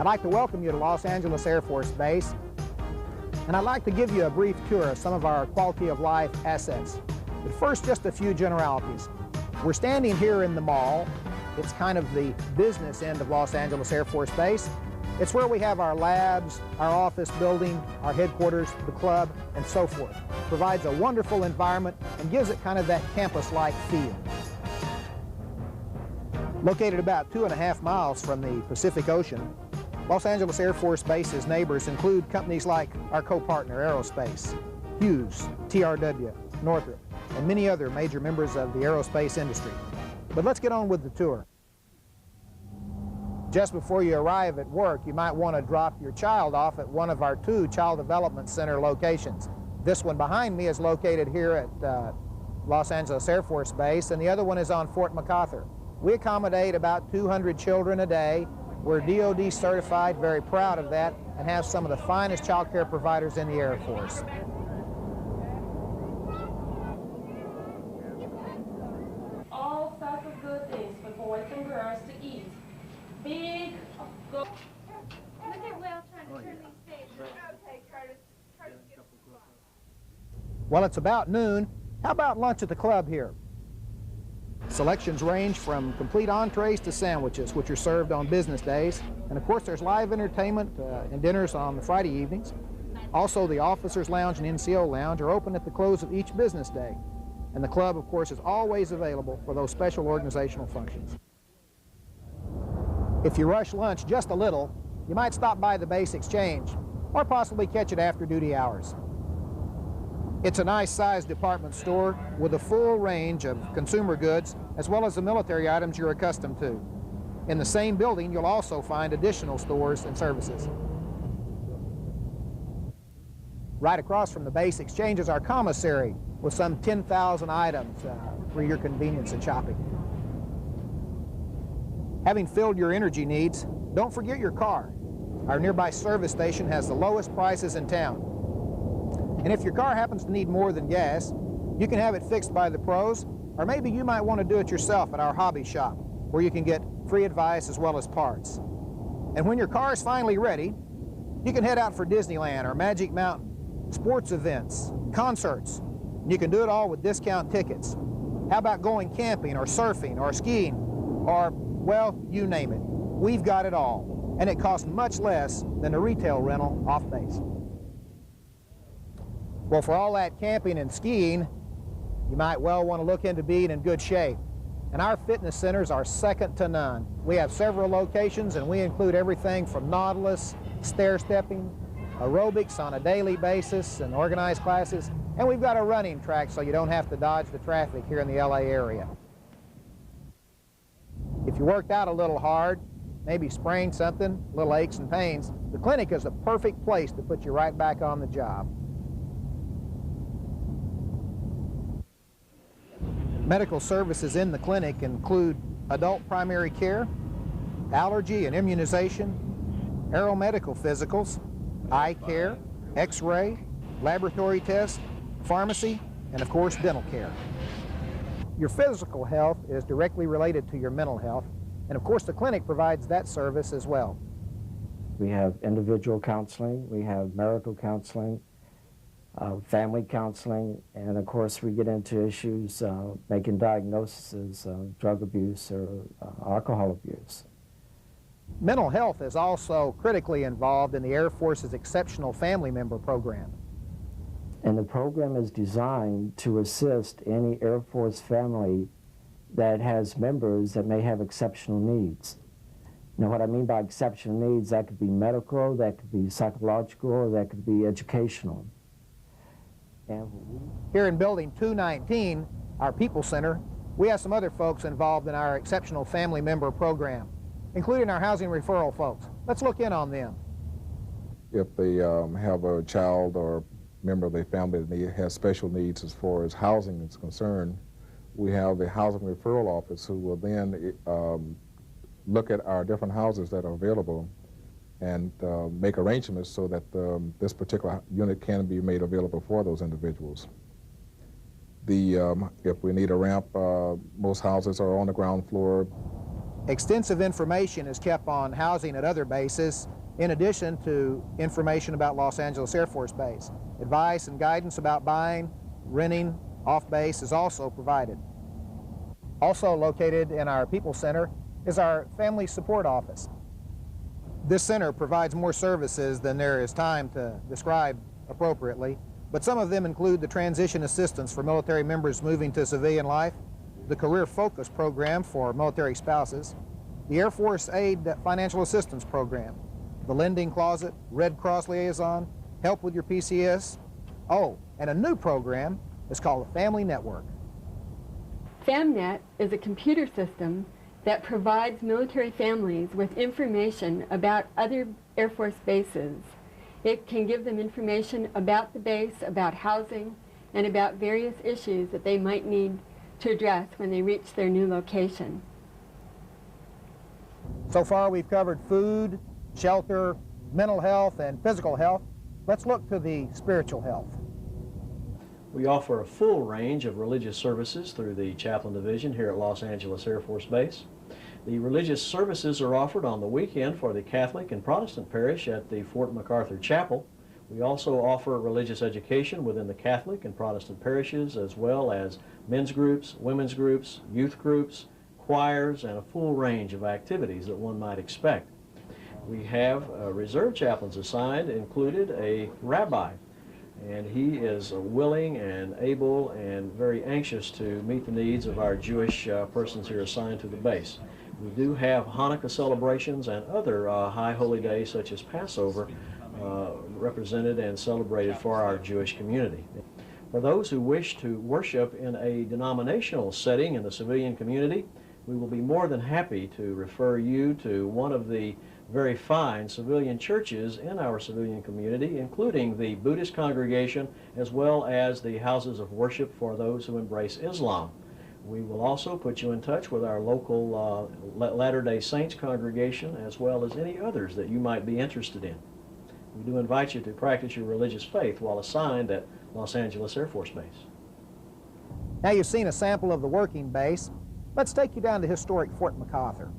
like to welcome you to Los Angeles Air Force Base, and I'd like to give you a brief tour of some of our quality of life assets. But first, just a few generalities. We're standing here in the mall. It's kind of the business end of Los Angeles Air Force Base. It's where we have our labs, our office building, our headquarters, the club, and so forth. Provides a wonderful environment and gives it kind of that campus-like feel. Located about 2.5 miles from the Pacific Ocean, Los Angeles Air Force Base's neighbors include companies like our co-partner Aerospace, Hughes, TRW, Northrop, and many other major members of the aerospace industry. But let's get on with the tour. Just before you arrive at work, you might want to drop your child off at one of our 2 Child Development Center locations. This one behind me is located here at Los Angeles Air Force Base, and the other one is on Fort MacArthur. We accommodate about 200 children a day. We're DOD certified, very proud of that, and have some of the finest child care providers in the Air Force. All sorts of good things for boys and girls to eat. Big, go. Look at Will trying to turn these pages. Okay, Curtis. Curtis gets the spot. Well, it's about noon. How about lunch at the club here? Selections range from complete entrees to sandwiches, which are served on business days. And of course, there's live entertainment and dinners on the Friday evenings. Also, the Officers Lounge and NCO Lounge are open at the close of each business day. And the club, of course, is always available for those special organizational functions. If you rush lunch just a little, you might stop by the base exchange or possibly catch it after duty hours. It's a nice-sized department store with a full range of consumer goods as well as the military items you're accustomed to. In the same building, you'll also find additional stores and services. Right across from the base exchange is our commissary with some 10,000 items for your convenience in shopping. Having filled your energy needs, don't forget your car. Our nearby service station has the lowest prices in town. And if your car happens to need more than gas, you can have it fixed by the pros, or maybe you might want to do it yourself at our hobby shop, where you can get free advice as well as parts. And when your car is finally ready, you can head out for Disneyland or Magic Mountain, sports events, concerts. You can do it all with discount tickets. How about going camping or surfing or skiing or, well, you name it. We've got it all, and it costs much less than a retail rental off base. Well, for all that camping and skiing, you might well want to look into being in good shape. And our fitness centers are second to none. We have several locations, and we include everything from Nautilus, stair-stepping, aerobics on a daily basis, and organized classes. And we've got a running track so you don't have to dodge the traffic here in the LA area. If you worked out a little hard, maybe sprained something, little aches and pains, the clinic is the perfect place to put you right back on the job. Medical services in the clinic include adult primary care, allergy and immunization, aeromedical physicals, eye care, x-ray, laboratory tests, pharmacy, and of course dental care. Your physical health is directly related to your mental health, and of course the clinic provides that service as well. We have individual counseling, we have marital counseling, family counseling, and of course we get into issues making diagnoses of drug abuse or alcohol abuse. Mental health is also critically involved in the Air Force's Exceptional Family Member Program. And the program is designed to assist any Air Force family that has members that may have exceptional needs. Now, what I mean by exceptional needs, that could be medical, that could be psychological, that could be educational. And here in Building 219, our People Center, we have some other folks involved in our Exceptional Family Member Program, including our housing referral folks. Let's look in on them. If they have a child or member of their family that has special needs as far as housing is concerned, we have the housing referral office who will then look at our different houses that are available and make arrangements so that this particular unit can be made available for those individuals. If we need a ramp, most houses are on the ground floor. Extensive information is kept on housing at other bases, in addition to information about Los Angeles Air Force Base. Advice and guidance about buying, renting off base is also provided. Also located in our People Center is our Family Support Office. This center provides more services than there is time to describe appropriately, but some of them include the transition assistance for military members moving to civilian life, the Career Focus Program for military spouses, the Air Force Aid Financial Assistance Program, the Lending Closet, Red Cross Liaison, Help with Your PCS. Oh, and a new program is called the Family Network. FAMNet is a computer system that provides military families with information about other Air Force bases. It can give them information about the base, about housing, and about various issues that they might need to address when they reach their new location. So far we've covered food, shelter, mental health, and physical health. Let's look to the spiritual health. We offer a full range of religious services through the Chaplain Division here at Los Angeles Air Force Base. The religious services are offered on the weekend for the Catholic and Protestant parish at the Fort MacArthur Chapel. We also offer religious education within the Catholic and Protestant parishes, as well as men's groups, women's groups, youth groups, choirs, and a full range of activities that one might expect. We have reserve chaplains assigned, included a rabbi, and he is willing and able and very anxious to meet the needs of our Jewish persons here assigned to the base. We do have Hanukkah celebrations and other high holy days such as Passover represented and celebrated for our Jewish community. For those who wish to worship in a denominational setting in the civilian community, we will be more than happy to refer you to one of the very fine civilian churches in our civilian community, including the Buddhist congregation as well as the houses of worship for those who embrace Islam. We will also put you in touch with our local Latter-day Saints congregation as well as any others that you might be interested in. We do invite you to practice your religious faith while assigned at Los Angeles Air Force Base. Now you've seen a sample of the working base. Let's take you down to historic Fort MacArthur.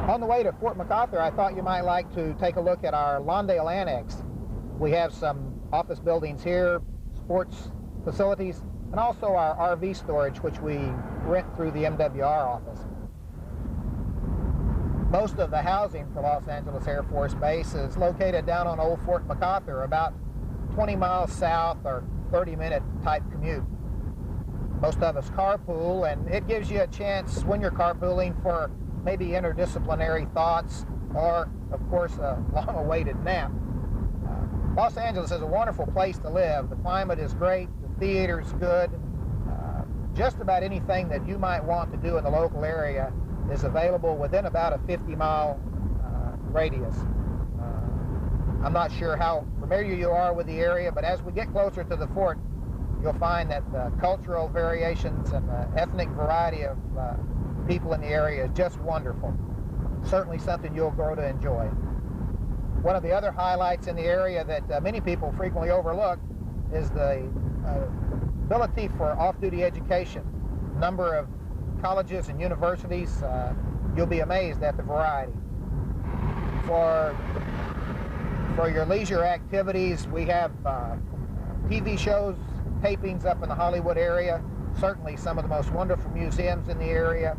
On the way to Fort MacArthur, I thought you might like to take a look at our Lawndale Annex. We have some office buildings here, sports facilities, and also our RV storage, which we rent through the MWR office. Most of the housing for Los Angeles Air Force Base is located down on Old Fort MacArthur, about 20 miles south or 30-minute type commute. Most of us carpool, and it gives you a chance when you're carpooling for maybe interdisciplinary thoughts or, of course, a long-awaited nap. Los Angeles is a wonderful place to live. The climate is great, the theater's good. Just about anything that you might want to do in the local area is available within about a 50-mile radius. I'm not sure how familiar you are with the area, but as we get closer to the fort, you'll find that the cultural variations and the ethnic variety of people in the area is just wonderful. Certainly something you'll grow to enjoy. One of the other highlights in the area that many people frequently overlook is the ability for off-duty education. Number of colleges and universities, you'll be amazed at the variety. For your leisure activities, we have TV shows, tapings up in the Hollywood area, certainly some of the most wonderful museums in the area,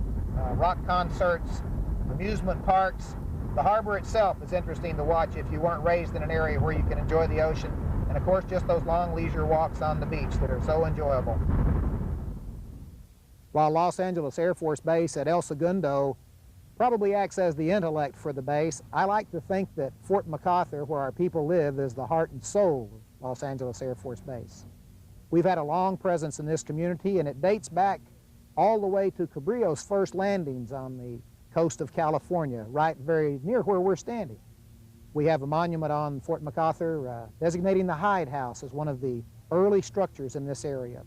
rock concerts, amusement parks. The harbor itself is interesting to watch if you weren't raised in an area where you can enjoy the ocean, and of course just those long leisure walks on the beach that are so enjoyable. While Los Angeles Air Force Base at El Segundo probably acts as the intellect for the base, I like to think that Fort MacArthur, where our people live, is the heart and soul of Los Angeles Air Force Base. We've had a long presence in this community, and it dates back all the way to Cabrillo's first landings on the coast of California, right very near where we're standing. We have a monument on Fort MacArthur designating the Hyde House as one of the early structures in this area.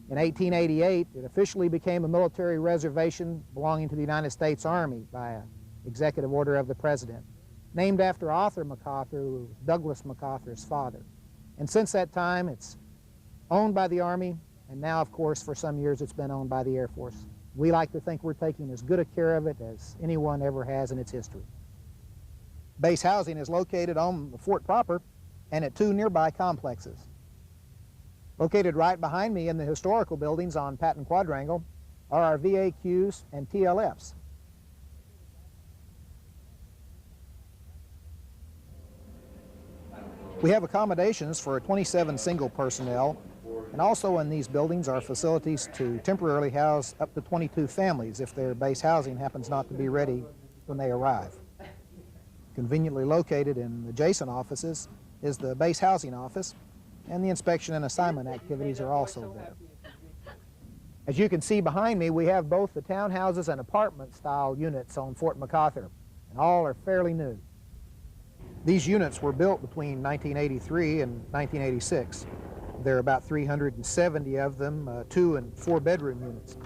In 1888, it officially became a military reservation belonging to the United States Army by an executive order of the President, named after Arthur MacArthur, who was Douglas MacArthur's father. And since that time, it's owned by the Army, and now, of course, for some years, it's been owned by the Air Force. We like to think we're taking as good a care of it as anyone ever has in its history. Base housing is located on the fort proper and at 2 nearby complexes. Located right behind me in the historical buildings on Patton Quadrangle are our VAQs and TLFs. We have accommodations for 27 single personnel, and also in these buildings are facilities to temporarily house up to 22 families if their base housing happens not to be ready when they arrive. Conveniently located in adjacent offices is the base housing office, and the inspection and assignment activities are also there. As you can see behind me, we have both the townhouses and apartment style units on Fort MacArthur, and all are fairly new. These units were built between 1983 and 1986. There are about 370 of them, 2 and 4 bedroom units.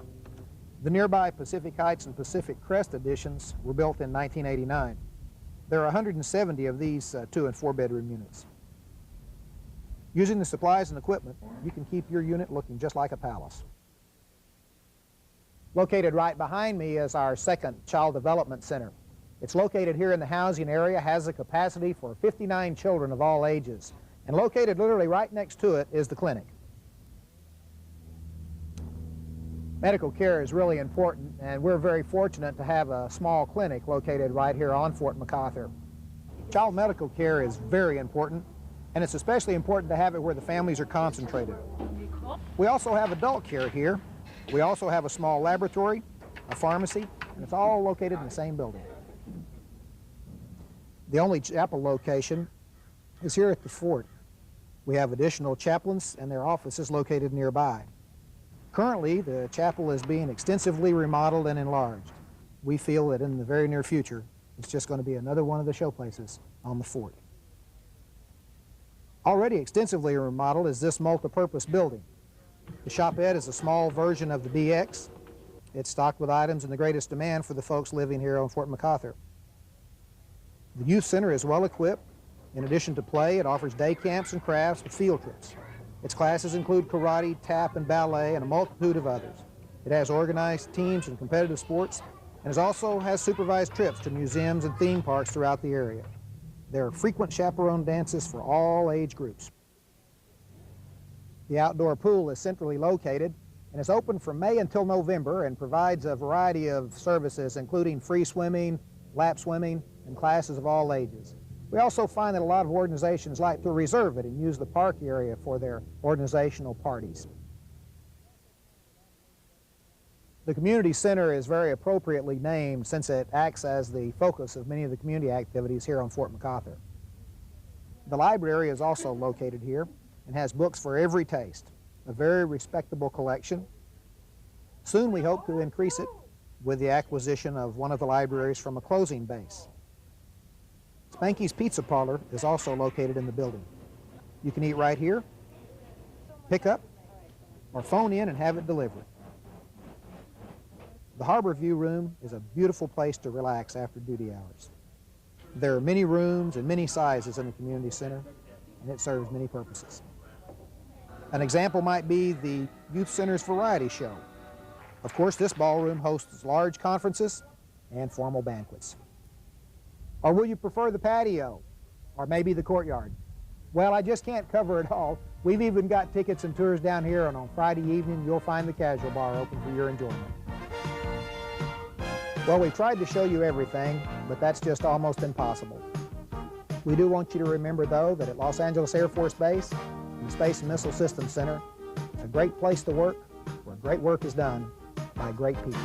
The nearby Pacific Heights and Pacific Crest additions were built in 1989. There are 170 of these 2 and 4 bedroom units. Using the supplies and equipment, you can keep your unit looking just like a palace. Located right behind me is our second Child Development Center. It's located here in the housing area, has a capacity for 59 children of all ages, and located literally right next to it is the clinic. Medical care is really important, and we're very fortunate to have a small clinic located right here on Fort MacArthur. Child medical care is very important, and it's especially important to have it where the families are concentrated. We also have adult care here. We also have a small laboratory, a pharmacy, and it's all located in the same building. The only chapel location is here at the fort. We have additional chaplains and their offices located nearby. Currently, the chapel is being extensively remodeled and enlarged. We feel that in the very near future, it's just going to be another one of the showplaces on the fort. Already extensively remodeled is this multi-purpose building. The shop ed is a small version of the BX. It's stocked with items in the greatest demand for the folks living here on Fort MacArthur. The youth center is well equipped. In addition to play, it offers day camps and crafts with field trips. Its classes include karate, tap, and ballet, and a multitude of others. It has organized teams and competitive sports, and it also has supervised trips to museums and theme parks throughout the area. There are frequent chaperone dances for all age groups. The outdoor pool is centrally located and is open from May until November and provides a variety of services, including free swimming, lap swimming, and classes of all ages. We also find that a lot of organizations like to reserve it and use the park area for their organizational parties. The community center is very appropriately named since it acts as the focus of many of the community activities here on Fort MacArthur. The library is also located here and has books for every taste, a very respectable collection. Soon we hope to increase it with the acquisition of one of the libraries from a closing base. Spanky's Pizza Parlor is also located in the building. You can eat right here, pick up, or phone in and have it delivered. The Harbor View Room is a beautiful place to relax after duty hours. There are many rooms and many sizes in the community center, and it serves many purposes. An example might be the Youth Center's variety show. Of course, this ballroom hosts large conferences and formal banquets. Or will you prefer the patio? Or maybe the courtyard? Well, I just can't cover it all. We've even got tickets and tours down here, and on Friday evening, you'll find the casual bar open for your enjoyment. Well, we've tried to show you everything, but that's just almost impossible. We do want you to remember, though, that at Los Angeles Air Force Base and the Space and Missile Systems Center, it's a great place to work, where great work is done by great people.